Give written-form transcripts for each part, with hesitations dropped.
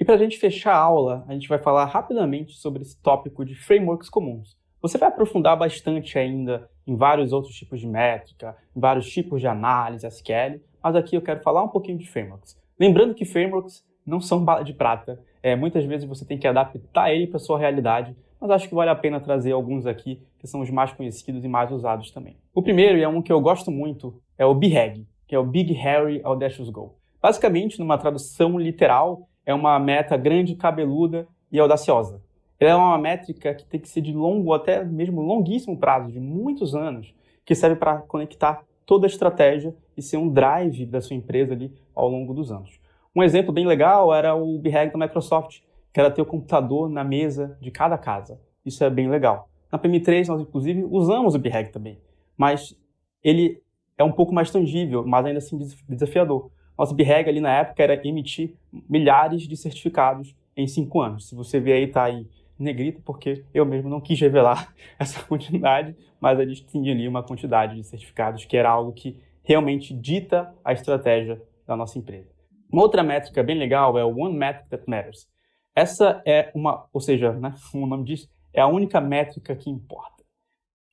E para a gente fechar a aula, a gente vai falar rapidamente sobre esse tópico de frameworks comuns. Você vai aprofundar bastante ainda em vários outros tipos de métrica, em vários tipos de análise, SQL, mas aqui eu quero falar um pouquinho de frameworks. Lembrando que frameworks não são bala de prata. Muitas vezes você tem que adaptar ele para a sua realidade, mas acho que vale a pena trazer alguns aqui que são os mais conhecidos e mais usados também. O primeiro, e é um que eu gosto muito, é o BHAG, que é o Big Hairy Audacious Goal. Basicamente, numa tradução literal, é uma meta grande, cabeluda e audaciosa. Ela é uma métrica que tem que ser de longo, até mesmo longuíssimo prazo, de muitos anos, que serve para conectar toda a estratégia e ser um drive da sua empresa ali ao longo dos anos. Um exemplo bem legal era o BHAG da Microsoft, que era ter o computador na mesa de cada casa. Isso é bem legal. Na PM3, nós, inclusive, usamos o BHAG também, mas ele é um pouco mais tangível, mas ainda assim desafiador. Nosso BHAG ali na época era emitir milhares de certificados em 5 anos. Se você ver aí, tá aí em negrito, porque eu mesmo não quis revelar essa quantidade, mas a gente tinha ali uma quantidade de certificados que era algo que realmente dita a estratégia da nossa empresa. Uma outra métrica bem legal é o One Metric That Matters. Essa é ou seja, como o nome diz, é a única métrica que importa.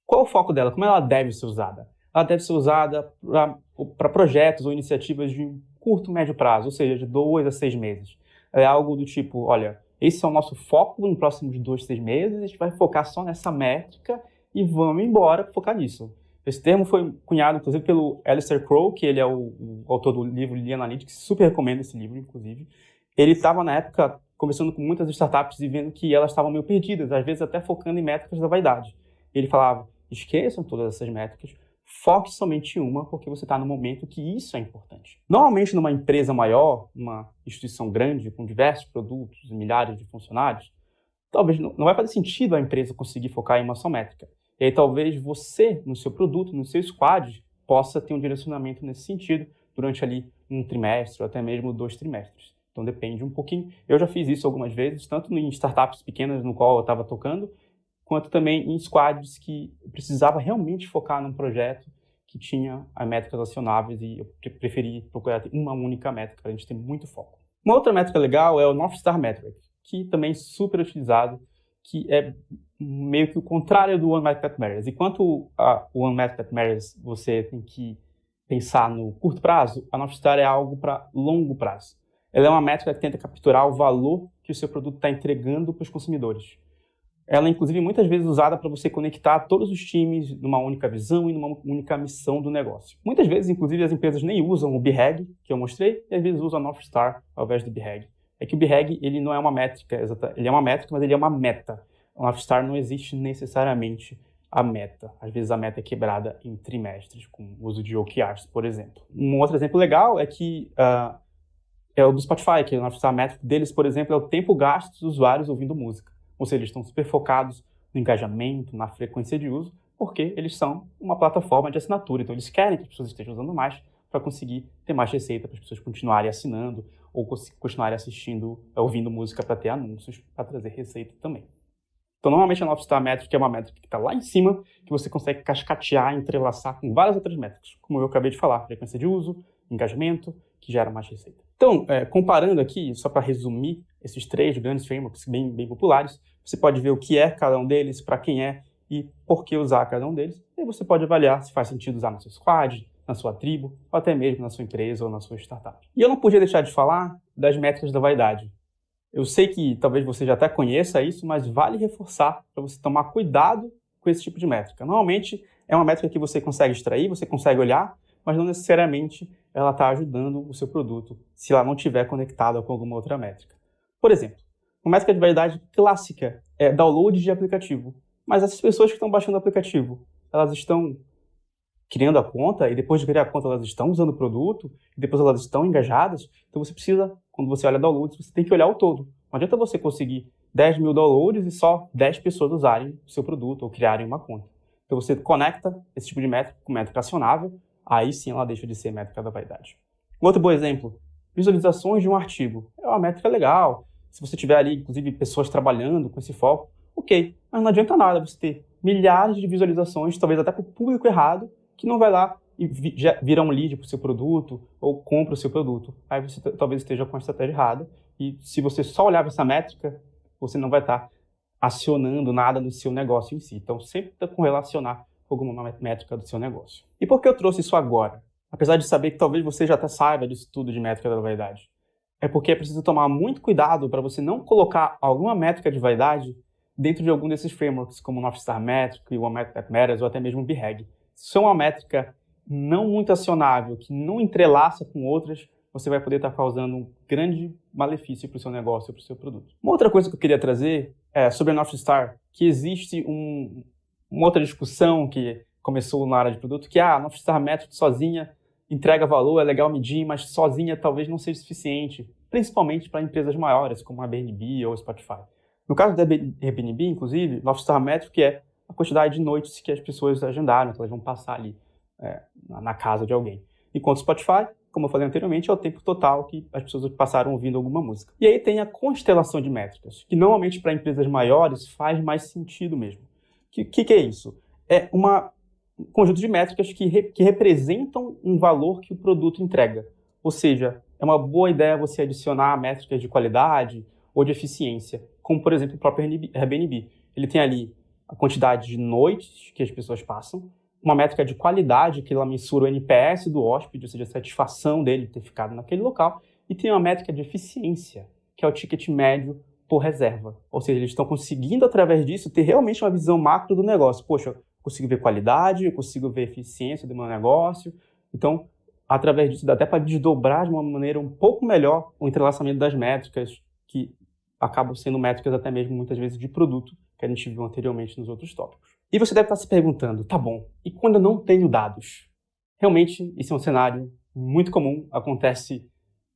Qual o foco dela? Como ela deve ser usada? Ela deve ser usada para projetos ou iniciativas de curto, médio prazo, ou seja, de 2 a 6 meses. É algo do tipo, olha, esse é o nosso foco nos próximos 2 a 6 meses, a gente vai focar só nessa métrica e vamos embora focar nisso. Esse termo foi cunhado, inclusive, pelo Alistair Crowe, que ele é o autor do livro Lean Analytics, super recomendo esse livro, inclusive. Ele estava, na época, conversando com muitas startups e vendo que elas estavam meio perdidas, às vezes até focando em métricas da vaidade. Ele falava, esqueçam todas essas métricas, foque somente em uma, porque você está no momento que isso é importante. Normalmente, numa empresa maior, uma instituição grande, com diversos produtos e milhares de funcionários, talvez não vai fazer sentido a empresa conseguir focar em uma só métrica. E aí talvez você, no seu produto, no seu squad, possa ter um direcionamento nesse sentido durante ali um trimestre ou até mesmo 2 trimestres. Então depende um pouquinho. Eu já fiz isso algumas vezes, tanto em startups pequenas no qual eu estava tocando, quanto também em squads que eu precisava realmente focar num projeto que tinha as métricas acionáveis e eu preferi procurar ter uma única métrica para a gente ter muito foco. Uma outra métrica legal é o North Star Metric, que também é super utilizado, que é meio que o contrário do One Metric That Matters. Enquanto o One Metric That Matters você tem que pensar no curto prazo, a North Star é algo para longo prazo. Ela é uma métrica que tenta capturar o valor que o seu produto está entregando para os consumidores. Ela é, inclusive, muitas vezes usada para você conectar todos os times numa única visão e numa única missão do negócio. Muitas vezes, inclusive, as empresas nem usam o BHAG, que eu mostrei, e às vezes usam a North Star ao invés do BHAG. É que o BHAG, ele não é uma métrica exata, ele é uma métrica, mas ele é uma meta. O North Star não existe necessariamente a meta. Às vezes a meta é quebrada em trimestres, com o uso de OKRs, por exemplo. Um outro exemplo legal é que é o do Spotify, que é o North Star Metric deles, por exemplo, é o tempo gasto dos usuários ouvindo música. Ou seja, eles estão super focados no engajamento, na frequência de uso, porque eles são uma plataforma de assinatura. Então, eles querem que as pessoas estejam usando mais para conseguir ter mais receita, para as pessoas continuarem assinando ou continuarem assistindo, ouvindo música para ter anúncios, para trazer receita também. Então, normalmente, a North Star Metric é uma métrica que está lá em cima, que você consegue cascatear, entrelaçar com várias outras métricas, como eu acabei de falar, frequência de uso, engajamento, que gera mais receita. Então, comparando aqui, só para resumir, esses 3 grandes frameworks bem populares, você pode ver o que é cada um deles, para quem é e por que usar cada um deles. E você pode avaliar se faz sentido usar no seu squad, na sua tribo, ou até mesmo na sua empresa ou na sua startup. E eu não podia deixar de falar das métricas da vaidade. Eu sei que talvez você já até conheça isso, mas vale reforçar para você tomar cuidado com esse tipo de métrica. Normalmente, é uma métrica que você consegue extrair, você consegue olhar, mas não necessariamente ela está ajudando o seu produto se ela não estiver conectada com alguma outra métrica. Por exemplo, uma métrica de vaidade clássica é download de aplicativo. Mas essas pessoas que estão baixando o aplicativo, elas estão criando a conta e depois de criar a conta elas estão usando o produto e depois elas estão engajadas. Então você precisa, quando você olha downloads, você tem que olhar o todo. Não adianta você conseguir 10 mil downloads e só 10 pessoas usarem o seu produto ou criarem uma conta. Então você conecta esse tipo de métrica com métrica acionável, aí sim ela deixa de ser métrica da vaidade. Um outro bom exemplo, visualizações de um artigo. É uma métrica legal. Se você tiver ali, inclusive, pessoas trabalhando com esse foco, ok. Mas não adianta nada você ter milhares de visualizações, talvez até para o público errado, que não vai lá e vira um lead para o seu produto ou compra o seu produto. Aí você talvez esteja com a estratégia errada E se você só olhar para essa métrica, você não vai estar acionando nada no seu negócio em si. Então, sempre tenta correlacionar com alguma métrica do seu negócio. E por que eu trouxe isso agora? Apesar de saber que talvez você já até saiba disso tudo de métrica da vaidade. É porque é preciso tomar muito cuidado para você não colocar alguma métrica de vaidade dentro de algum desses frameworks, como o North Star Metric, o One Metric That Matters ou até mesmo o BHAG. Se é uma métrica não muito acionável, que não entrelaça com outras, você vai poder estar causando um grande malefício para o seu negócio, para o seu produto. Uma outra coisa que eu queria trazer é sobre a North Star, que existe uma outra discussão que começou na área de produto, que a North Star Metric sozinha entrega valor, é legal medir, mas sozinha talvez não seja suficiente, principalmente para empresas maiores, como a Airbnb ou a Spotify. No caso da Airbnb, inclusive, North Star Metric é a quantidade de noites que as pessoas agendaram, que elas vão passar ali na casa de alguém. Enquanto o Spotify, como eu falei anteriormente, é o tempo total que as pessoas passaram ouvindo alguma música. E aí tem a constelação de métricas, que normalmente para empresas maiores faz mais sentido mesmo. O que é isso? É um conjunto de métricas que representam um valor que o produto entrega. Ou seja, é uma boa ideia você adicionar métricas de qualidade ou de eficiência, como, por exemplo, o próprio Airbnb. Ele tem ali a quantidade de noites que as pessoas passam, uma métrica de qualidade, que ela mensura o NPS do hóspede, ou seja, a satisfação dele ter ficado naquele local, e tem uma métrica de eficiência, que é o ticket médio por reserva. Ou seja, eles estão conseguindo, através disso, ter realmente uma visão macro do negócio. Poxa, eu consigo ver qualidade, eu consigo ver eficiência do meu negócio. Então, através disso, dá até para desdobrar de uma maneira um pouco melhor o entrelaçamento das métricas, que acabam sendo métricas até mesmo, muitas vezes, de produto, que a gente viu anteriormente nos outros tópicos. E você deve estar se perguntando, tá bom, e quando eu não tenho dados? Realmente, esse é um cenário muito comum, acontece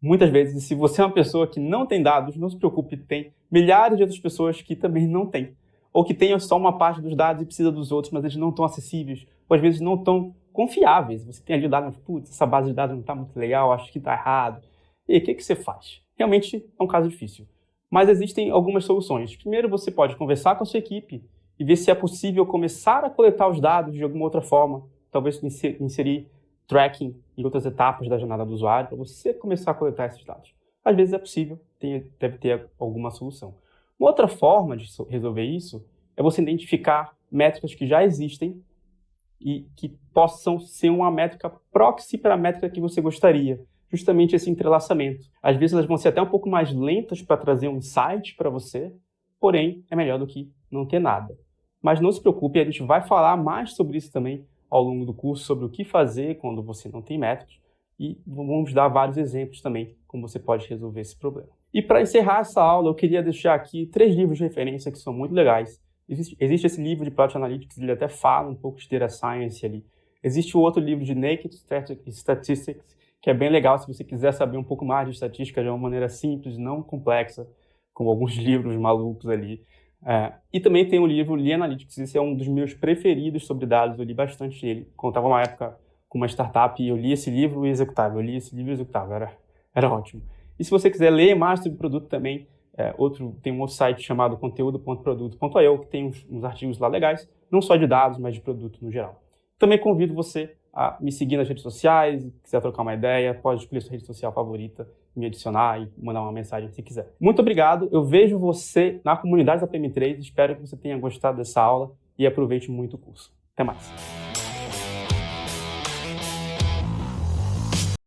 muitas vezes, e se você é uma pessoa que não tem dados, não se preocupe, tem milhares de outras pessoas que também não têm, ou que tenham só uma parte dos dados e precisa dos outros, mas eles não estão acessíveis, ou às vezes não estão confiáveis. Você tem ali o dado, mas, putz, essa base de dados não está muito legal, acho que está errado. E aí, o que você faz? Realmente é um caso difícil, mas existem algumas soluções. Primeiro, você pode conversar com a sua equipe e ver se é possível começar a coletar os dados de alguma outra forma, talvez inserir tracking em outras etapas da jornada do usuário, para você começar a coletar esses dados. Às vezes é possível, deve ter alguma solução. Uma outra forma de resolver isso é você identificar métricas que já existem e que possam ser uma métrica proxy para a métrica que você gostaria. Justamente esse entrelaçamento. Às vezes elas vão ser até um pouco mais lentas para trazer um insight para você, porém é melhor do que não ter nada. Mas não se preocupe, a gente vai falar mais sobre isso também ao longo do curso, sobre o que fazer quando você não tem métricas, e vamos dar vários exemplos também como você pode resolver esse problema. E para encerrar essa aula, eu queria deixar aqui 3 livros de referência que são muito legais. Existe esse livro de Product Analytics, ele até fala um pouco de Data Science ali. Existe o outro livro de Naked Statistics, que é bem legal se você quiser saber um pouco mais de estatística de uma maneira simples, não complexa, como alguns livros malucos ali. E também tem o livro Lean Analytics, esse é um dos meus preferidos sobre dados, eu li bastante ele. Quando estava uma época com uma startup e eu li esse livro e executava, era ótimo. E se você quiser ler mais sobre o produto também, tem um outro site chamado conteúdo.produto.io, que tem uns artigos lá legais, não só de dados, mas de produto no geral. Também convido você a me seguir nas redes sociais, se quiser trocar uma ideia, pode escolher sua rede social favorita, me adicionar e mandar uma mensagem se quiser. Muito obrigado, eu vejo você na comunidade da PM3, espero que você tenha gostado dessa aula e aproveite muito o curso. Até mais!